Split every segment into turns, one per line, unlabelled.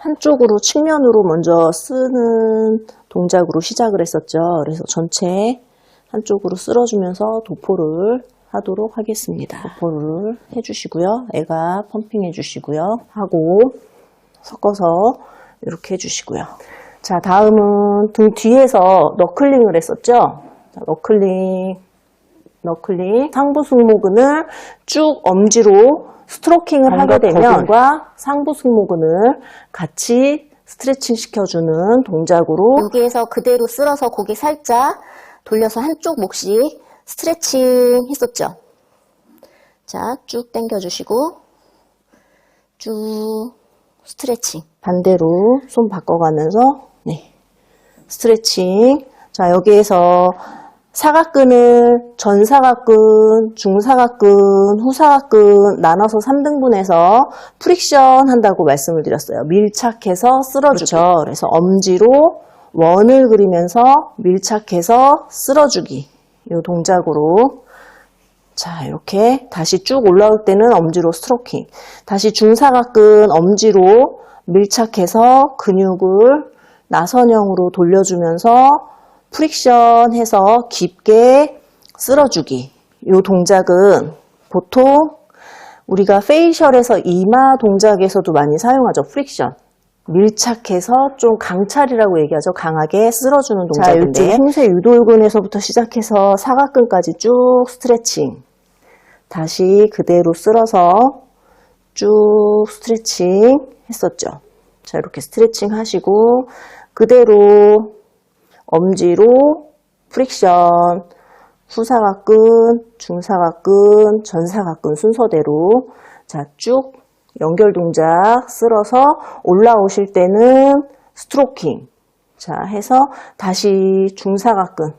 한쪽으로 측면으로 먼저 쓰는 동작으로 시작을 했었죠. 그래서 전체 한쪽으로 쓸어주면서 도포를 하도록 하겠습니다. 도포를 해주시고요. 애가 펌핑 해주시고요. 하고 섞어서 이렇게 해주시고요. 자, 다음은 등 뒤에서 너클링을 했었죠. 자, 너클링 상부 승모근을 쭉 엄지로 스트로킹을 하게 되면 상부 승모근을 같이 스트레칭 시켜주는 동작으로
여기에서 그대로 쓸어서 고개 살짝 돌려서 한쪽 몫씩 스트레칭 했었죠. 자, 쭉 당겨주시고 쭉 스트레칭.
반대로 손 바꿔가면서 스트레칭. 자, 여기에서 사각근을 전사각근, 중사각근, 후사각근 나눠서 3등분해서 프릭션 한다고 말씀을 드렸어요. 밀착해서 쓸어주기. 그렇죠. 그래서 엄지로 원을 그리면서 밀착해서 쓸어주기. 이 동작으로. 자, 이렇게 다시 쭉 올라올 때는 엄지로 스트로킹. 다시 중사각근 엄지로 밀착해서 근육을 나선형으로 돌려주면서 프릭션 해서 깊게 쓸어주기. 이 동작은 보통 우리가 페이셜에서 이마 동작에서도 많이 사용하죠. 프릭션. 밀착해서 좀 강찰이라고 얘기하죠. 강하게 쓸어주는 동작인데. 자, 흉쇄 유돌근에서부터 시작해서 사각근까지 쭉 스트레칭. 다시 그대로 쓸어서 쭉 스트레칭 했었죠. 자, 이렇게 스트레칭 하시고 그대로 엄지로 프릭션, 후사각근, 중사각근, 전사각근 순서대로 자, 쭉 연결 동작 쓸어서 올라오실 때는 스트로킹. 자, 해서 다시 중사각근.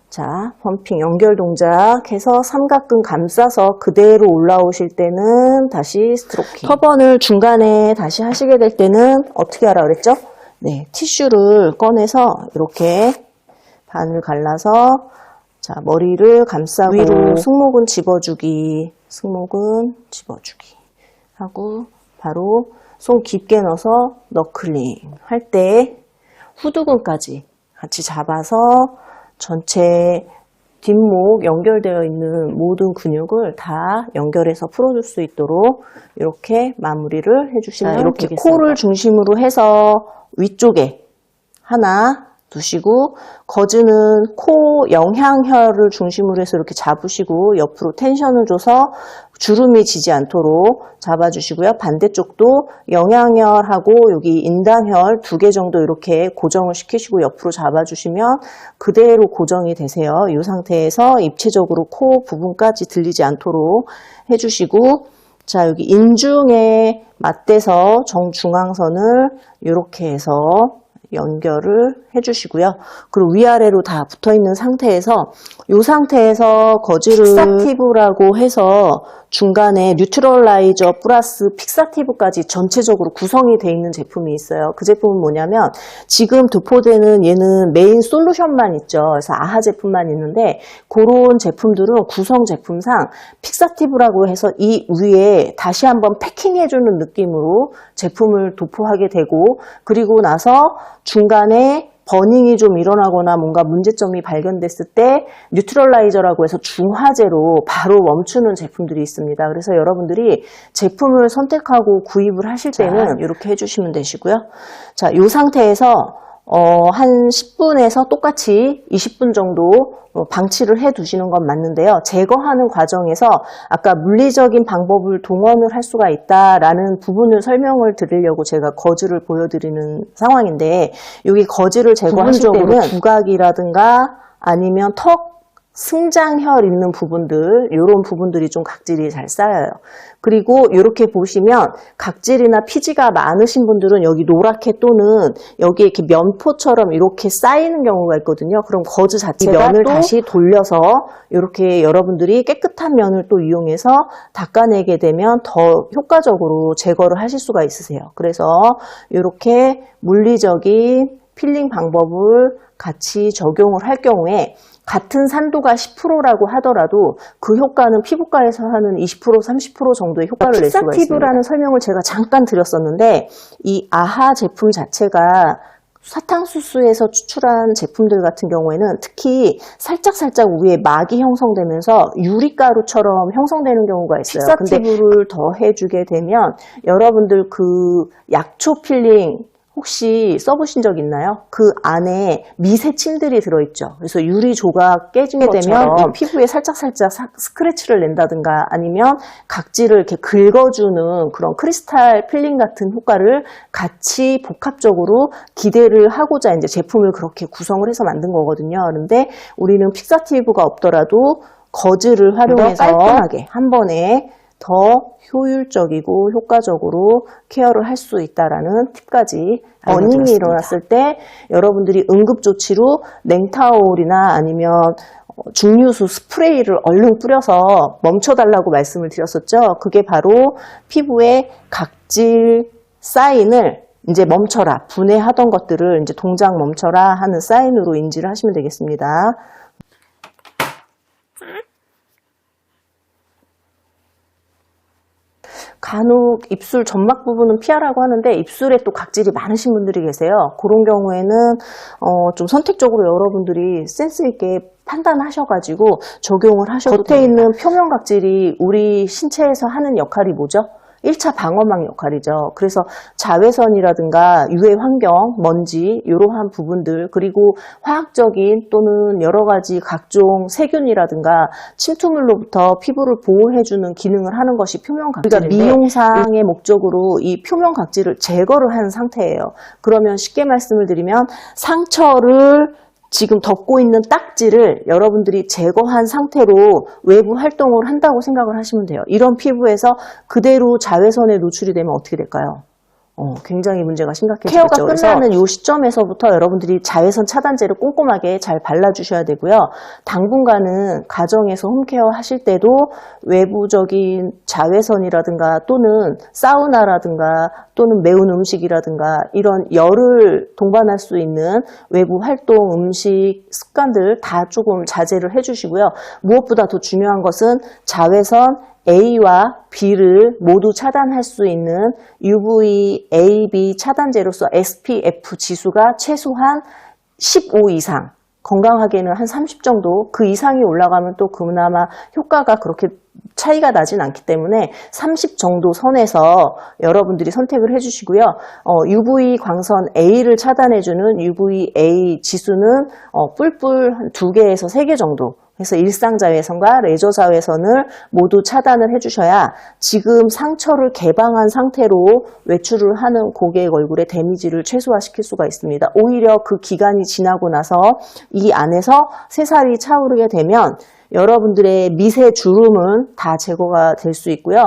자, 펌핑 연결 동작 해서 삼각근 감싸서 그대로 올라오실 때는 다시 스트로킹. 터번을 중간에 다시 하시게 될 때는 어떻게 하라 그랬죠? 네, 티슈를 꺼내서 이렇게 반을 갈라서 자, 머리를 감싸고 위로 승모근 집어주기 하고 바로 손 깊게 넣어서 너클링 할 때 후두근까지 같이 잡아서 전체 뒷목 연결되어 있는 모든 근육을 다 연결해서 풀어줄 수 있도록 이렇게 마무리를 해주시면 이렇게 되겠습니다. 코를 중심으로 해서 위쪽에 하나 두시고 거즈는 코 영향혈을 중심으로 해서 이렇게 잡으시고 옆으로 텐션을 줘서 주름이 지지 않도록 잡아주시고요. 반대쪽도 영향혈하고 여기 인당혈 2개 정도 이렇게 고정을 시키시고 옆으로 잡아주시면 그대로 고정이 되세요. 이 상태에서 입체적으로 코 부분까지 들리지 않도록 해주시고 자, 여기 인중에 맞대서 정중앙선을 이렇게 해서 연결을 해주시고요. 그리고 위아래로 다 붙어있는 상태에서 이 상태에서 거즈를 픽사티브라고 해서 중간에 뉴트럴라이저 플러스 픽사티브까지 전체적으로 구성이 되어 있는 제품이 있어요. 그 제품은 뭐냐면 지금 드포대는 얘는 메인 솔루션만 있죠. 그래서 아하 제품만 있는데 그런 제품들은 구성 제품상 픽사티브라고 해서 이 위에 다시 한번 패킹해주는 느낌으로 제품을 도포하게 되고 그리고 나서 중간에 버닝이 좀 일어나거나 뭔가 문제점이 발견됐을 때 뉴트럴라이저라고 해서 중화제로 바로 멈추는 제품들이 있습니다. 그래서 여러분들이 제품을 선택하고 구입을 하실 때는 이렇게 해주시면 되시고요. 자, 이 상태에서 한 10분에서 똑같이 20분 정도 방치를 해 두시는 건 맞는데요. 제거하는 과정에서 아까 물리적인 방법을 동원을 할 수가 있다라는 부분을 설명을 드리려고 제가 거즈를 보여드리는 상황인데 여기 거즈를 제거하실 때는 두각이라든가 아니면 턱 승장혈 있는 부분들, 이런 부분들이 좀 각질이 잘 쌓여요. 그리고 이렇게 보시면 각질이나 피지가 많으신 분들은 여기 노랗게 또는 여기 이렇게 면포처럼 이렇게 쌓이는 경우가 있거든요. 그럼 거즈 자체가 면을 다시 돌려서 이렇게 여러분들이 깨끗한 면을 또 이용해서 닦아내게 되면 더 효과적으로 제거를 하실 수가 있으세요. 그래서 이렇게 물리적인 필링 방법을 같이 적용을 할 경우에 같은 산도가 10%라고 하더라도 그 효과는 피부과에서 하는 20%, 30% 정도의 효과를 낼 수가 있습니다. 픽사티브라는 설명을 제가 잠깐 드렸었는데 이 아하 제품 자체가 사탕수수에서 추출한 제품들 같은 경우에는 특히 살짝 위에 막이 형성되면서 유리가루처럼 형성되는 경우가 있어요. 픽사티브를 더해주게 되면 여러분들 그 약초 필링 혹시 써보신 적 있나요? 그 안에 미세침들이 들어있죠. 그래서 유리 조각 깨지게 되면 이 피부에 살짝 스크래치를 낸다든가 아니면 각질을 이렇게 긁어주는 그런 크리스탈 필링 같은 효과를 같이 복합적으로 기대를 하고자 이제 제품을 그렇게 구성을 해서 만든 거거든요. 그런데 우리는 픽사티브가 없더라도 거즈를 활용해서 깔끔하게 한 번에 더 효율적이고 효과적으로 케어를 할 수 있다라는 팁까지 버닝이 일어났을 때 여러분들이 응급조치로 냉타올이나 아니면 중류수 스프레이를 얼른 뿌려서 멈춰달라고 말씀을 드렸었죠. 그게 바로 피부에 각질 사인을 이제 멈춰라, 분해하던 것들을 이제 동작 멈춰라 하는 사인으로 인지를 하시면 되겠습니다. 간혹 입술 점막 부분은 피하라고 하는데 입술에 또 각질이 많으신 분들이 계세요. 그런 경우에는 좀 선택적으로 여러분들이 센스 있게 판단하셔가지고 적용을 하셔도 겉에 됩니다. 있는 표면 각질이 우리 신체에서 하는 역할이 뭐죠? 1차 방어막 역할이죠. 그래서 자외선이라든가 유해 환경, 먼지 이러한 부분들 그리고 화학적인 또는 여러 가지 각종 세균이라든가 침투물로부터 피부를 보호해주는 기능을 하는 것이 표면 각질인데 그러니까 미용상의 목적으로 이 표면 각질을 제거를 한 상태예요. 그러면 쉽게 말씀을 드리면 상처를 지금 덮고 있는 딱지를 여러분들이 제거한 상태로 외부 활동을 한다고 생각을 하시면 돼요. 이런 피부에서 그대로 자외선에 노출이 되면 어떻게 될까요? 굉장히 문제가 심각해지죠. 케어가 끝나는 이 시점에서부터 여러분들이 자외선 차단제를 꼼꼼하게 잘 발라주셔야 되고요. 당분간은 가정에서 홈케어 하실 때도 외부적인 자외선이라든가 또는 사우나라든가 또는 매운 음식이라든가 이런 열을 동반할 수 있는 외부 활동, 음식, 습관들 다 조금 자제를 해주시고요. 무엇보다 더 중요한 것은 자외선 A와 B를 모두 차단할 수 있는 UV, A, B 차단제로서 SPF 지수가 최소한 15 이상, 건강하게는 한 30 정도, 그 이상이 올라가면 또 그나마 효과가 그렇게 차이가 나진 않기 때문에 30 정도 선에서 여러분들이 선택을 해주시고요. UV 광선 A를 차단해주는 UVA 지수는 뿔뿔 한 2개에서 3개 정도 그래서 일상자외선과 레저자외선을 모두 차단을 해주셔야 지금 상처를 개방한 상태로 외출을 하는 고객 얼굴의 데미지를 최소화시킬 수가 있습니다. 오히려 그 기간이 지나고 나서 이 안에서 새살이 차오르게 되면 여러분들의 미세 주름은 다 제거가 될 수 있고요.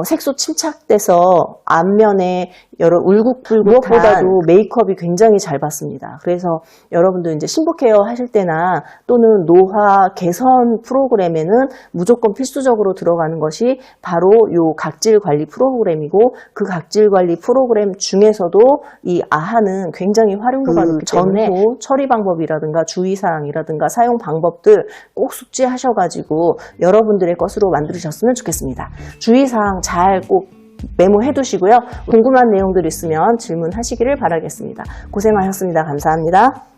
색소 침착돼서 앞면에 여러 울긋불긋한 무엇보다도 메이크업이 굉장히 잘 받습니다. 그래서 여러분들 이제 신부 케어 하실 때나 또는 노화 개선 프로그램에는 무조건 필수적으로 들어가는 것이 바로 요 각질 관리 프로그램이고 그 각질 관리 프로그램 중에서도 이 아하는 굉장히 활용도가 높기 때문에 전후 처리 방법이라든가 주의사항이라든가 사용 방법들 꼭 숙지하셔가지고 여러분들의 것으로 만드셨으면 좋겠습니다. 주의사항 잘 꼭 메모해 두시고요. 궁금한 내용들 있으면 질문하시기를 바라겠습니다. 고생하셨습니다. 감사합니다.